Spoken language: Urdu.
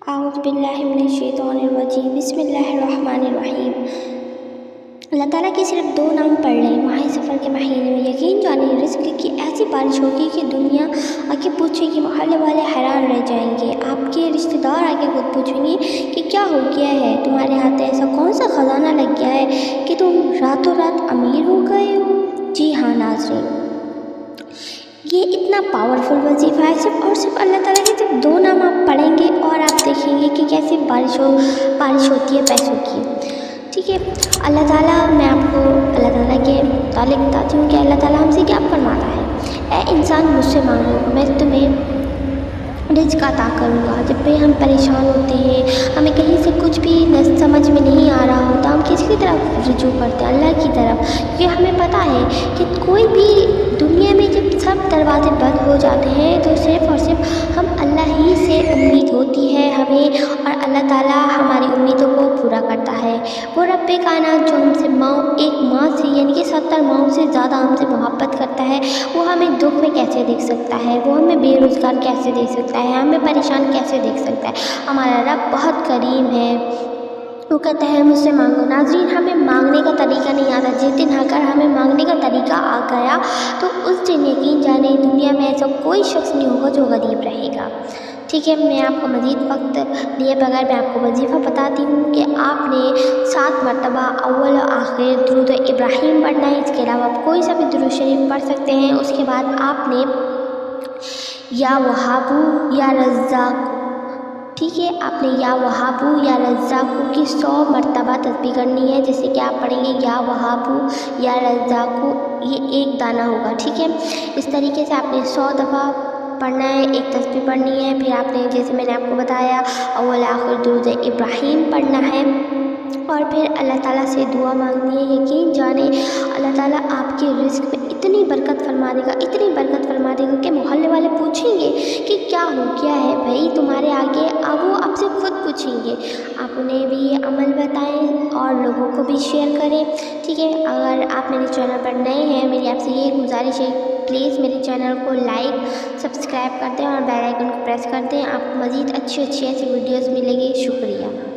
اعوذ باللہ من الشیطان الرجیم بسم اللہ الرحمن الرحیم۔ اللہ تعالیٰ کے صرف 2 نام پڑھ لیں ماہ سفر کے مہینے میں، یقین جانیں رزق کی ایسی بارش ہوگی کہ دنیا آگے پوچھے گی، محلے والے حیران رہ جائیں گے، آپ کے رشتہ دار آگے خود پوچھیں گے کہ کیا ہو گیا ہے، تمہارے ہاتھ ایسا کون سا خزانہ لگ گیا ہے کہ تم راتوں رات امیر ہو گئے ہو۔ جی ہاں ناظرین، یہ اتنا پاورفل وظیفہ ہے، صرف اور صرف اللہ تعالیٰ کے صرف 2 نام آپ پڑھیں گے اور آپ دیکھیں گے کہ کیسے بارش ہوتی ہے پیسوں کی۔ ٹھیک ہے، اللہ تعالیٰ میں آپ کو اللہ تعالیٰ کے متعلق بتاتی ہوں کہ اللہ تعالیٰ ہم سے کیا فرماتا ہے۔ اے انسان مجھ سے مانگو، میں تمہیں رزق عطا کروں گا۔ جب بھی ہم پریشان ہوتے ہیں، ہمیں کہیں سے کچھ بھی سمجھ میں نہیں آ رہا ہوتا، ہم کس کی طرف رجوع کرتے ہیں؟ اللہ کی طرف، کیونکہ ہمیں پتہ ہے کہ کوئی بھی دنیا میں جب سب دروازے بند ہو جاتے ہیں تو صرف اور صرف ہم اللہ ہی سے امید ہوتی ہے ہمیں، اور اللہ تعالیٰ ہماری امیدوں کو پورا کرتا ہے۔ وہ رب کائنات جو ہم سے ایک ماں سے یعنی کہ 70 ماؤں سے زیادہ ہم سے محبت کرتا ہے، وہ ہمیں دکھ میں کیسے دیکھ سکتا ہے، وہ ہمیں بے روزگار کیسے دیکھ سکتا ہے، ہمیں پریشان کیسے دیکھ سکتا ہے۔ ہمارا رب بہت کریم ہے، وہ کہتا ہے مجھ سے مانگو۔ ناظرین، ہمیں مانگنے کا طریقہ نہیں آتا، جس دن اگر ہمیں مانگنے کا طریقہ آ گیا تو اس دن یقین جانے دنیا میں ایسا کوئی شخص نہیں ہوگا جو غریب رہے گا۔ ٹھیک ہے، میں آپ کو مزید وقت لیے بغیر میں آپ کو وظیفہ بتاتی ہوں کہ آپ نے 7 مرتبہ اول و آخر درود ابراہیم پڑھنا ہے۔ اس کے علاوہ آپ کوئی سا بھی درود شریف پڑھ سکتے ہیں۔ اس کے بعد آپ نے یا وہابو یا رزاق، ٹھیک ہے، آپ نے یا وہابو یا رزاقو کی 100 مرتبہ تسبیح کرنی ہے، جیسے کہ آپ پڑھیں گے یا وہابو یا رزاقو، یہ 1 دانہ ہوگا۔ ٹھیک ہے، اس طریقے سے آپ نے 100 دفعہ پڑھنا ہے، 1 تسبیح پڑھنی ہے۔ پھر آپ نے جیسے میں نے آپ کو بتایا اول آخر درود ابراہیم پڑھنا ہے، اور پھر اللہ تعالیٰ سے دعا مانگنی ہے۔ یقین جانے اللہ تعالیٰ آپ کے رزق میں اتنی برکت فرما دے گا، اتنی برکت فرما دے گا کہ محلے والے پوچھیں گے کہ کیا ہو گیا ہے بھائی تمہارے آگے، اب وہ آپ سے خود پوچھیں گے۔ آپ انہیں بھی یہ عمل بتائیں اور لوگوں کو بھی شیئر کریں۔ ٹھیک ہے، اگر آپ میرے چینل پر نئے ہیں، میری آپ سے یہ گزارش ہے پلیز میرے چینل کو لائک سبسکرائب کر دیں اور بیل آئیکن کو پریس کر دیں، آپ کو مزید اچھی ایسی ویڈیوز ملے گی۔ شکریہ۔